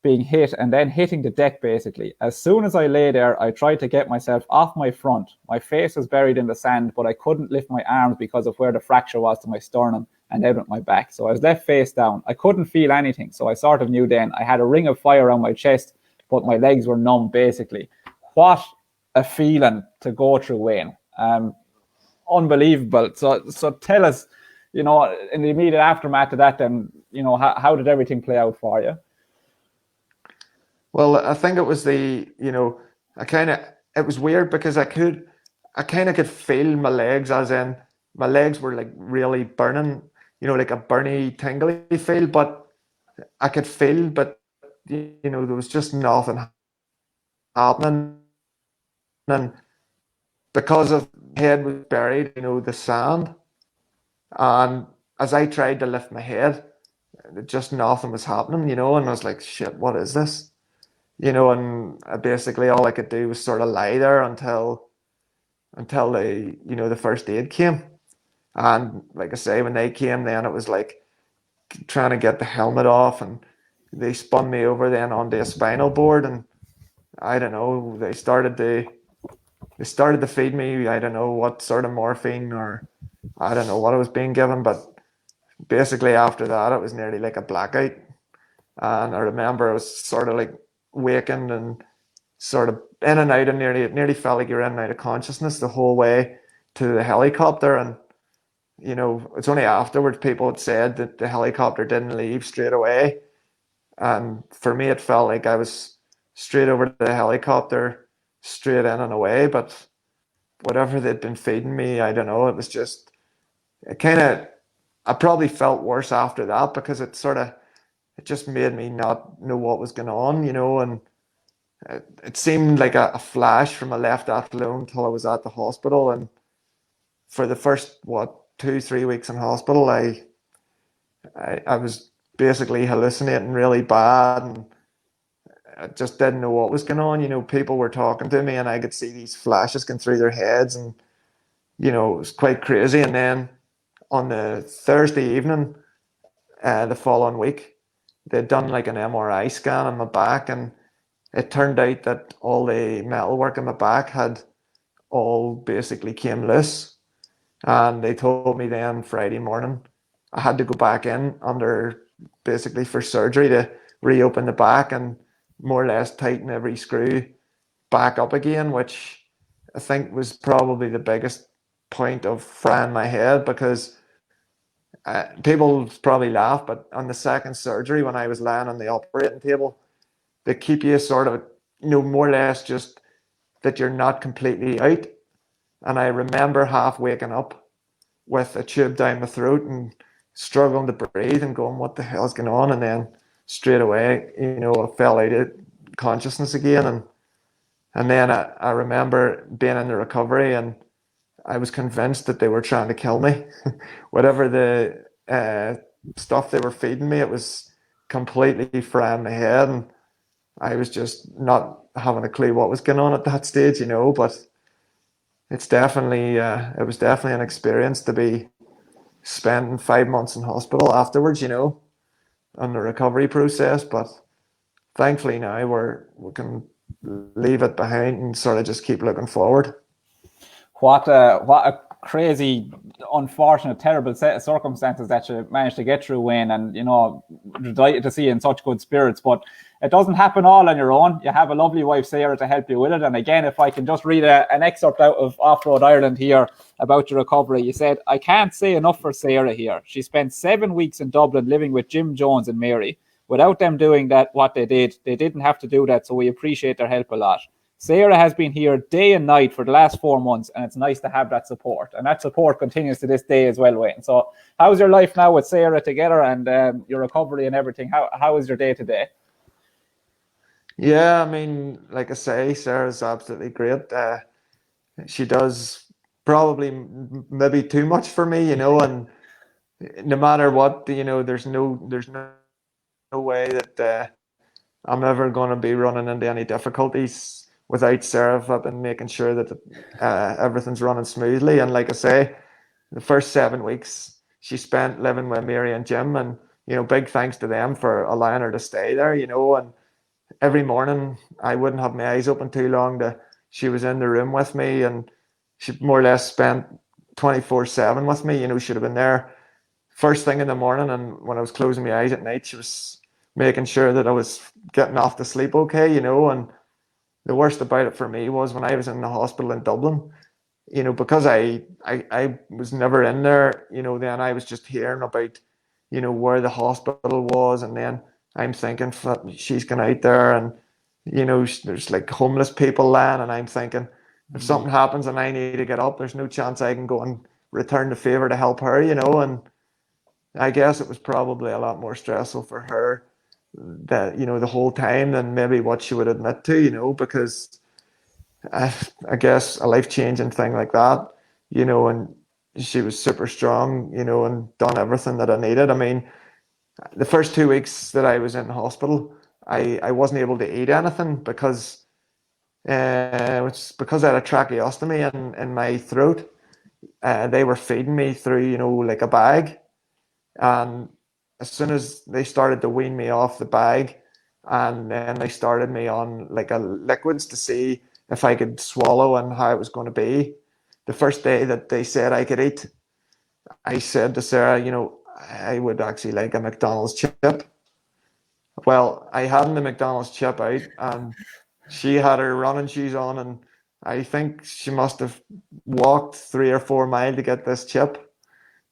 being hit and then hitting the deck, basically. As soon as I lay there, I tried to get myself off my front. My face was buried in the sand, but I couldn't lift my arms because of where the fracture was to my sternum and out at my back. So I was left face down. I couldn't feel anything. So I sort of knew then I had a ring of fire on my chest, but my legs were numb, basically. What a feeling to go through, Wayne. Unbelievable. So tell us, in the immediate aftermath of that, then, how did everything play out for you? Well, I think it was it was weird, because I kind of could feel my legs, as in my legs were like really burning, like a burny, tingly feel, but I could feel, but there was just nothing happening. And because of my head was buried, the sand, and as I tried to lift my head, just nothing was happening, and I was like, shit, what is this? And basically all I could do was sort of lie there until the first aid came. And like I say, when they came, then it was like trying to get the helmet off, and they spun me over then onto a spinal board, and I don't know, they started to feed me, I don't know what sort of morphine, or I don't know what I was being given, but basically after that it was nearly like a blackout. And I remember I was sort of like waking and sort of in and out, and it nearly felt like you're in and out of consciousness the whole way to the helicopter. And it's only afterwards people had said that the helicopter didn't leave straight away, and for me it felt like I was straight over to the helicopter, straight in and away. But whatever they'd been feeding me, I don't know, it was just, it kind of, I probably felt worse after that, because it just made me not know what was going on, and it seemed like a flash from I left Athlone until I was at the hospital. And for the first, 2-3 weeks in hospital, I was basically hallucinating really bad, and I just didn't know what was going on. People were talking to me, and I could see these flashes going through their heads, and it was quite crazy. And then on the Thursday evening, the following week, they'd done like an MRI scan on my back, and it turned out that all the metalwork in my back had all basically came loose. And they told me then Friday morning I had to go back in under, basically for surgery, to reopen the back and more or less tighten every screw back up again, which I think was probably the biggest point of frying my head, because people probably laugh, but on the second surgery, when I was lying on the operating table, they keep you sort of, more or less just that you're not completely out. And I remember half waking up with a tube down my throat and struggling to breathe and going, what the hell's going on? And then straight away, I fell out of consciousness again. And then I remember being in the recovery, and I was convinced that they were trying to kill me. Whatever the stuff they were feeding me, it was completely frying my head. And I was just not having a clue what was going on at that stage, but it was definitely an experience to be spending 5 months in hospital afterwards, on the recovery process. But thankfully now we can leave it behind and sort of just keep looking forward. What a crazy, unfortunate, terrible set of circumstances that you managed to get through, Wayne. And delighted to see you in such good spirits. But it doesn't happen all on your own. You have a lovely wife, Sarah, to help you with it. And again, if I can just read an excerpt out of Off-Road Ireland here about your recovery. You said, "I can't say enough for Sarah here. She spent 7 weeks in Dublin living with Jim Jones and Mary. Without them doing what they didn't have to do that, so we appreciate their help a lot. Sarah has been here day and night for the last 4 months, and it's nice to have that support." And that support continues to this day as well, Wayne. So how's your life now with Sarah together, and your recovery and everything? How is your day to day? Yeah, I mean, like I say, Sarah's absolutely great. She does probably maybe too much for me, and no matter what, there's no way that I'm ever going to be running into any difficulties without Sarah. I've been making sure that everything's running smoothly. And like I say, the first 7 weeks she spent living with Mary and Jim, and big thanks to them for allowing her to stay there. And every morning I wouldn't have my eyes open too long. She was in the room with me, and she more or less spent 24/7 with me. She'd have been there first thing in the morning, and when I was closing my eyes at night, she was making sure that I was getting off to sleep okay. And the worst about it for me was when I was in the hospital in Dublin, because I was never in there, then I was just hearing about, where the hospital was, and then I'm thinking, she's going out there, and there's like homeless people lying, and I'm thinking, if something happens and I need to get up, there's no chance I can go and return the favor to help her, and I guess it was probably a lot more stressful for her that, the whole time than maybe what she would admit to, because I guess a life-changing thing like that, and she was super strong, and done everything that I needed. I mean, the first 2 weeks that I was in hospital, I wasn't able to eat anything because it's because I had a tracheostomy in my throat. They were feeding me through, like a bag. And as soon as they started to wean me off the bag, and then they started me on like a liquids to see if I could swallow and how it was going to be. The first day that they said I could eat, I said to Sarah, I would actually like a McDonald's chip. Well, I had the McDonald's chip out, and she had her running shoes on, and I think she must have walked 3 or 4 miles to get this chip.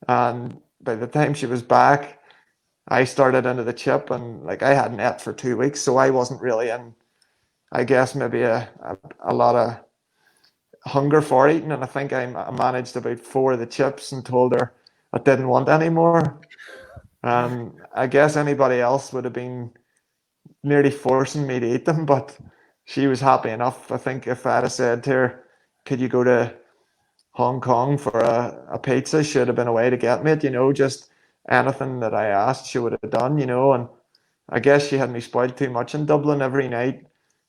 And by the time she was back, I started into the chip, and like I hadn't ate for 2 weeks, so I wasn't really in, I guess, maybe a lot of hunger for eating. And I think I managed about 4 of the chips and told her I didn't want any more. I guess anybody else would have been nearly forcing me to eat them, but she was happy enough. I think if I had said to her, could you go to Hong Kong for a pizza, she'd have been away to get me it, just anything that I asked, she would have done, and I guess she had me spoiled too much in Dublin. Every night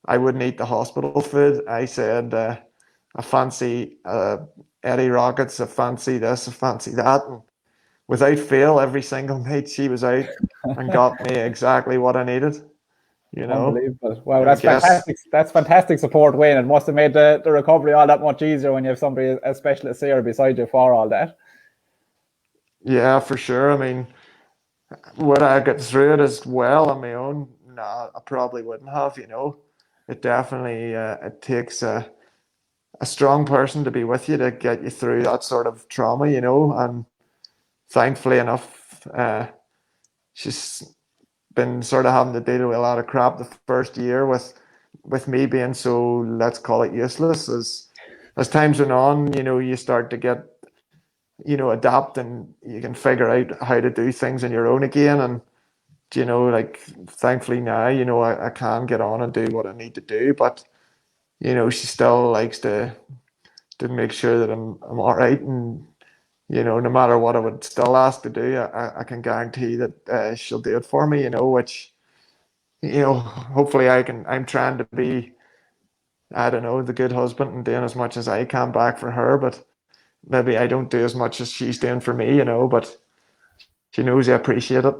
I wouldn't eat the hospital food. I said, I fancy Eddie Rockets, I fancy this, I fancy that. And without fail, every single night she was out and got me exactly what I needed. Unbelievable. Wow, I that's guess, fantastic. That's fantastic support, Wayne. It must have made the recovery all that much easier when you have somebody as special as Sarah beside you for all that. yeah, for sure. I mean, would I get through it as well on my own? No, I probably wouldn't have, It definitely it takes a strong person to be with you to get you through that sort of trauma, and thankfully enough, she's been sort of having to deal with a lot of crap the first year with me being so, let's call it, useless, as as times went on, you start to get, adapt, and you can figure out how to do things on your own again. And, like, thankfully now, I can get on and do what I need to do. But, she still likes to make sure that I'm all right. And, no matter what I would still ask to do, I can guarantee that she'll do it for me, which, hopefully I'm trying to be, I don't know, the good husband and doing as much as I can back for her. But maybe I don't do as much as she's doing for me, but she knows I appreciate it.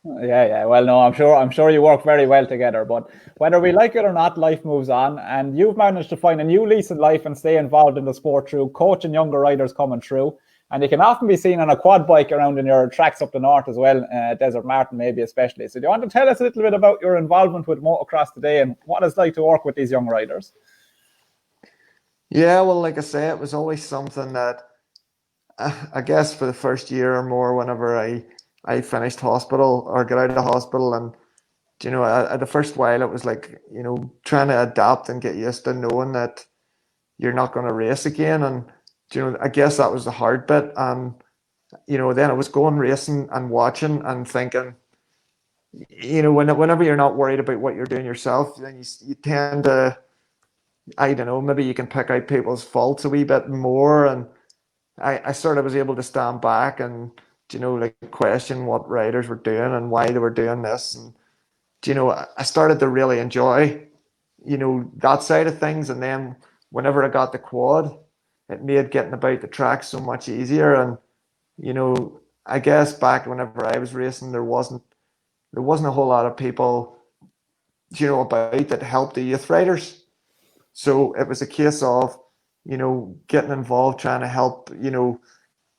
Yeah, yeah. Well, no, I'm sure you work very well together. But whether we like it or not, life moves on, and you've managed to find a new lease in life and stay involved in the sport through coaching younger riders coming through. And you can often be seen on a quad bike around in your tracks up the north as well, Desert Martin maybe especially. So do you want to tell us a little bit about your involvement with motocross today and what it's like to work with these young riders? Yeah, well, like I say, it was always something that I guess for the first year or more, whenever I finished hospital or got out of the hospital, and at the first while, it was like, trying to adapt and get used to knowing that you're not going to race again. And I guess that was the hard bit. And then I was going racing and watching and thinking, whenever you're not worried about what you're doing yourself, then you tend to, I don't know, maybe you can pick out people's faults a wee bit more. And I sort of was able to stand back and, like, question what riders were doing and why they were doing this. And, I started to really enjoy, that side of things. And then whenever I got the quad, it made getting about the track so much easier. And, I guess back whenever I was racing, there wasn't a whole lot of people, about that helped the youth riders. So it was a case of, getting involved, trying to help,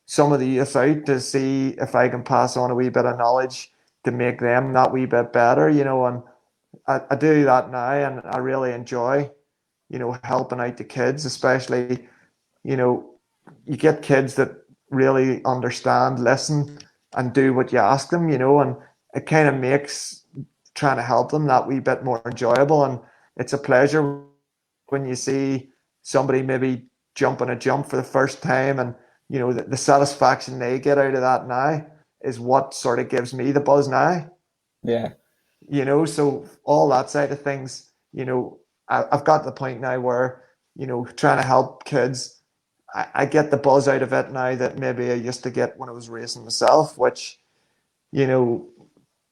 some of the youth out to see if I can pass on a wee bit of knowledge to make them that wee bit better, and I do that now, and I really enjoy, helping out the kids, especially, you get kids that really understand, listen, and do what you ask them, and it kind of makes trying to help them that wee bit more enjoyable. And it's a pleasure when you see somebody maybe jumping a jump for the first time, and the satisfaction they get out of that now is what sort of gives me the buzz now. Yeah. So all that side of things, I've got to the point now where, trying to help kids, I get the buzz out of it now that maybe I used to get when I was racing myself, which, you know,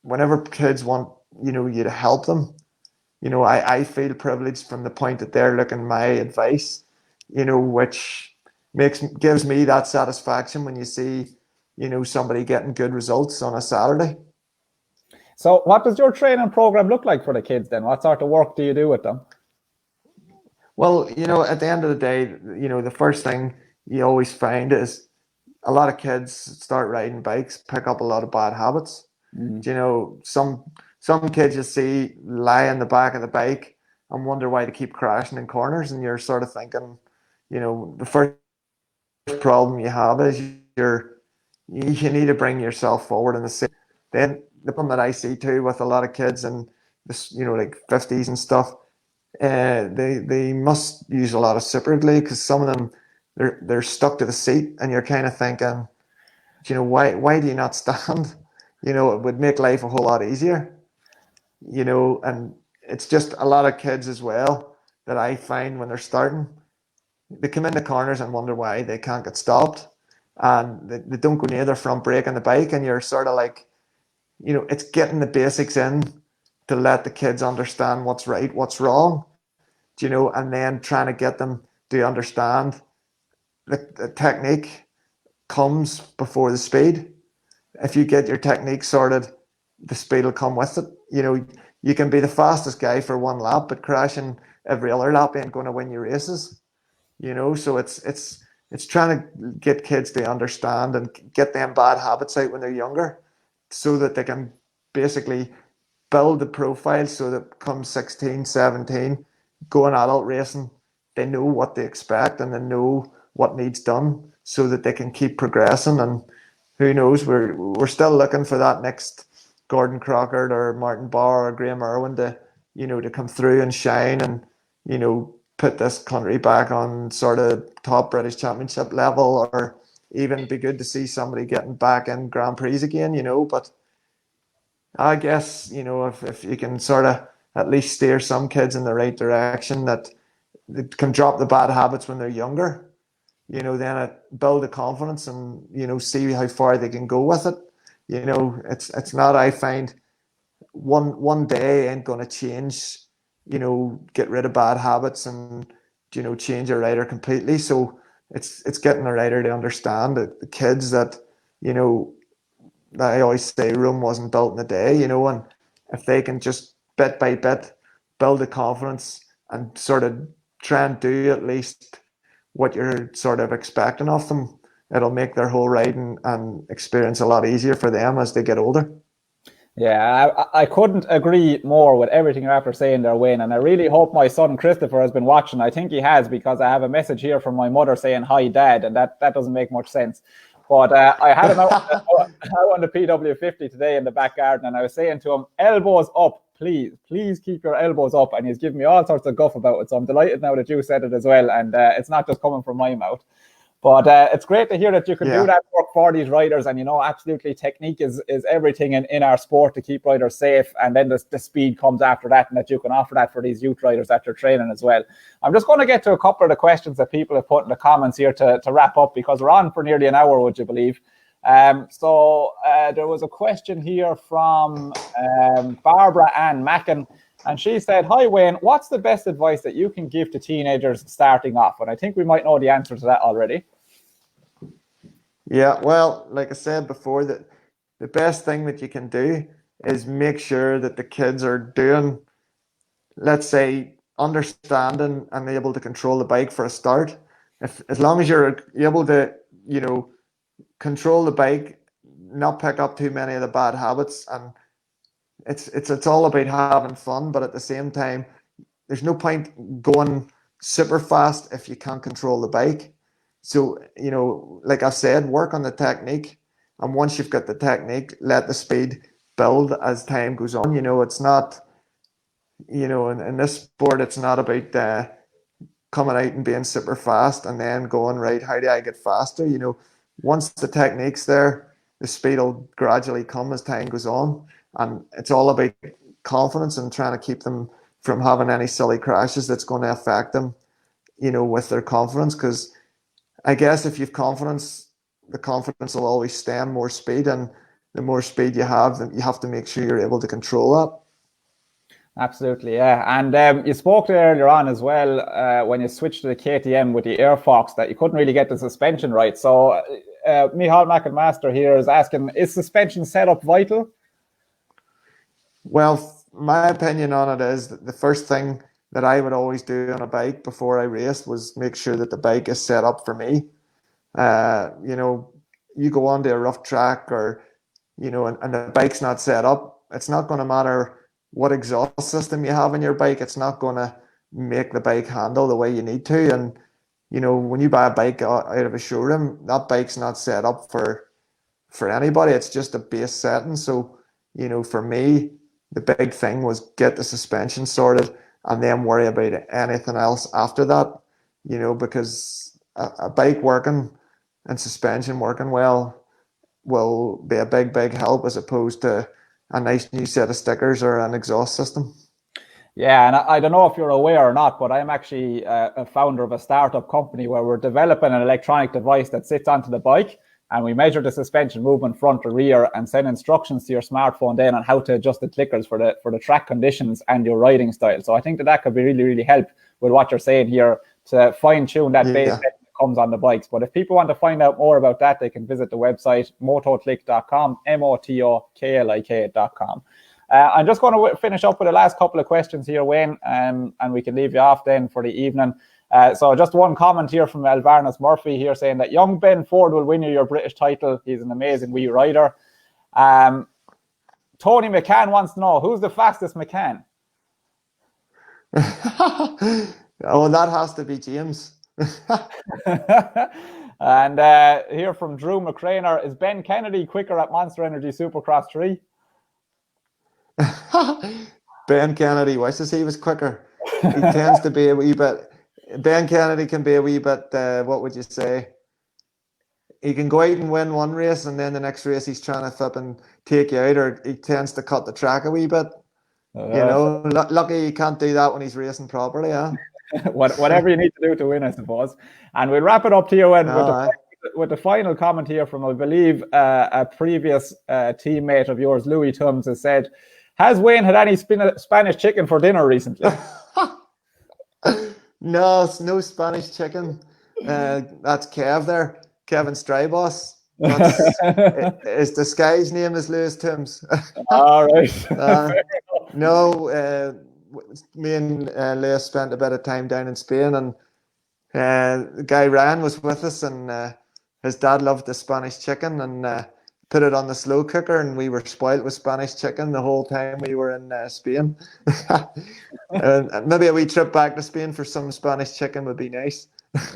whenever kids want, you to help them, I feel privileged from the point that they're looking my advice, which gives me that satisfaction when you see, somebody getting good results on a Saturday. So what does your training program look like for the kids then? What sort of work do you do with them? Well, at the end of the day, the first thing you always find is a lot of kids start riding bikes, pick up a lot of bad habits. Mm. Some kids you see lie in the back of the bike and wonder why they keep crashing in corners, and you're sort of thinking, the first problem you have is you need to bring yourself forward in the same. Then the problem that I see too with a lot of kids and this, like 50s and stuff, they must use a lot of super glue because some of them they're stuck to the seat, and you're kind of thinking, why do you not stand? It would make life a whole lot easier. And it's just a lot of kids as well that I find when they're starting, they come into corners and wonder why they can't get stopped, and they don't go near their front brake on the bike, and you're sort of like, it's getting the basics in to let the kids understand what's right, what's wrong, and then trying to get them to understand the technique comes before the speed. If you get your technique sorted, the speed will come with it. You can be the fastest guy for one lap, but crashing every other lap ain't going to win you races. So it's trying to get kids to understand and get them bad habits out when they're younger, so that they can basically build the profile so that come 16, 17, going adult racing, they know what they expect and they know what needs done so that they can keep progressing. And who knows, we're still looking for that next Gordon Crockett or Martin Barr or Graham Irwin to, to come through and shine and, put this country back on sort of top British Championship level, or even be good to see somebody getting back in Grand Prix again, but I guess, if you can sort of at least steer some kids in the right direction, that they can drop the bad habits when they're younger, then it build the confidence and, see how far they can go with it. It's not, I find, one day ain't going to change, get rid of bad habits and, change a rider completely. So it's getting a rider to understand that the kids that, I always say Rome wasn't built in a day, and if they can just bit by bit build the confidence and sort of try and do at least what you're sort of expecting of them, it'll make their whole riding and experience a lot easier for them as they get older. Yeah, I couldn't agree more with everything you're after saying there, Wayne. And I really hope my son Christopher has been watching. I think he has, because I have a message here from my mother saying, "Hi, Dad," and that doesn't make much sense. But I had him out on the PW50 today in the back garden, and I was saying to him, "Elbows up, please keep your elbows up." And he's giving me all sorts of guff about it. So I'm delighted now that you said it as well. And it's not just coming from my mouth. But it's great to hear that you can do that work for these riders. And, absolutely technique is everything in our sport to keep riders safe. And then the speed comes after that, and that you can offer that for these youth riders that you're training as well. I'm just going to get to a couple of the questions that people have put in the comments here to wrap up, because we're on for nearly an hour, would you believe? So there was a question here from Barbara Ann Mackin. And she said, "Hi, Wayne, what's the best advice that you can give to teenagers starting off?" And I think we might know the answer to that already. Yeah, well, like I said before, that the best thing that you can do is make sure that the kids are doing, let's say, understanding and able to control the bike for a start. As long as you're able to, control the bike, not pick up too many of the bad habits, and it's all about having fun, but at the same time, there's no point going super fast if you can't control the bike. So, like I said, work on the technique, and once you've got the technique, let the speed build as time goes on. It's not, in this sport, it's not about coming out and being super fast and then going, right, how do I get faster? Once the technique's there, the speed will gradually come as time goes on. And it's all about confidence and trying to keep them from having any silly crashes that's going to affect them, with their confidence. Because I guess if you've confidence, the confidence will always stem more speed. And the more speed you have, then you have to make sure you're able to control that. Absolutely, yeah. And you spoke earlier on as well, when you switched to the KTM with the Air Fox, that you couldn't really get the suspension right. So Michal McInmaster here is asking, is suspension setup vital? Well, my opinion on it is that the first thing that I would always do on a bike before I raced was make sure that the bike is set up for me. You go onto a rough track, or, and the bike's not set up, it's not going to matter what exhaust system you have in your bike. It's not going to make the bike handle the way you need to. And, when you buy a bike out of a showroom, that bike's not set up for anybody. It's just a base setting. So, for me, the big thing was get the suspension sorted and then worry about anything else after that, because a bike working and suspension working well will be a big help, as opposed to a nice new set of stickers or an exhaust system. Yeah, and I don't know if you're aware or not, but I'm actually a founder of a startup company where we're developing an electronic device that sits onto the bike, and we measure the suspension movement front to rear and send instructions to your smartphone then on how to adjust the clickers for the track conditions and your riding style. So I think that could be really help with what you're saying here to fine tune that base that comes on the bikes. But if people want to find out more about that, they can visit the website motoclick.com, motoklik.com. I'm just going to finish up with the last couple of questions here, Wayne, and we can leave you off then for the evening. So just one comment here from Alvarez Murphy here saying that young Ben Ford will win you your British title. He's an amazing wee rider. Tony McCann wants to know, who's the fastest McCann? Oh, that has to be James. And here from Drew Mcclenaghan, is Ben Kennedy quicker at Monster Energy Supercross 3? Ben Kennedy wishes he was quicker. He tends to be a wee bit, Ben Kennedy can be a wee bit, what would you say? He can go out and win one race, and then the next race he's trying to flip and take you out, or he tends to cut the track a wee bit. Lucky he can't do that when he's racing properly, yeah. Whatever you need to do to win, I suppose. And we'll wrap it up to you with the final comment here from, I believe, a previous teammate of yours, Louis Tums, has said, has Wayne had any Spanish chicken for dinner recently? No, it's no Spanish chicken. That's Kev there, Kevin Strybos. His disguise name is Louis Tums. All right. No, me and Lewis spent a bit of time down in Spain, and the guy Ryan was with us, and his dad loved the Spanish chicken, and put it on the slow cooker, and we were spoiled with Spanish chicken the whole time we were in Spain. And maybe a wee trip back to Spain for some Spanish chicken would be nice.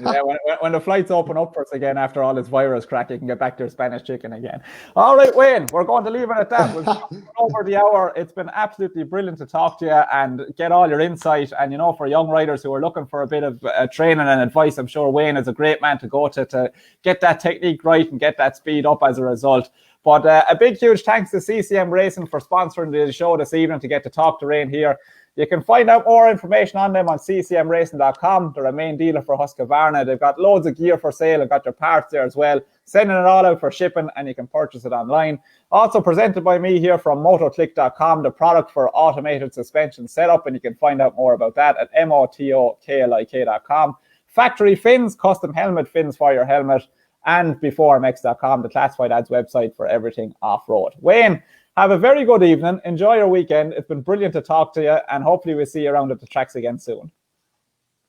Yeah, when the flights open up for us again after all this virus crack, you can get back to your Spanish chicken again. All right, Wayne, we're going to leave it at that. We've gone over the hour. It's been absolutely brilliant to talk to you and get all your insight. And, you know, for young riders who are looking for a bit of training and advice, I'm sure Wayne is a great man to go to get that technique right and get that speed up as a result. But a big, huge thanks to CCM Racing for sponsoring the show this evening to get to talk to Raymond Hare. You can find out more information on them on ccmracing.com. They're a main dealer for Husqvarna. They've got loads of gear for sale. They've got their parts there as well. Sending it all out for shipping, and you can purchase it online. Also presented by me here from motoclick.com, the product for automated suspension setup, and you can find out more about that at motoklik.com. Factory Fins, custom helmet fins for your helmet, and beforemx.com, the classified ads website for everything off-road. Wayne, have a very good evening. Enjoy your weekend. It's been brilliant to talk to you, and hopefully we'll see you around at the tracks again soon.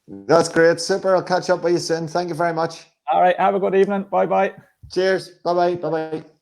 That's great. Super. I'll catch up with you soon. Thank you very much. All right. Have a good evening. Bye-bye. Cheers. Bye-bye. Bye-bye.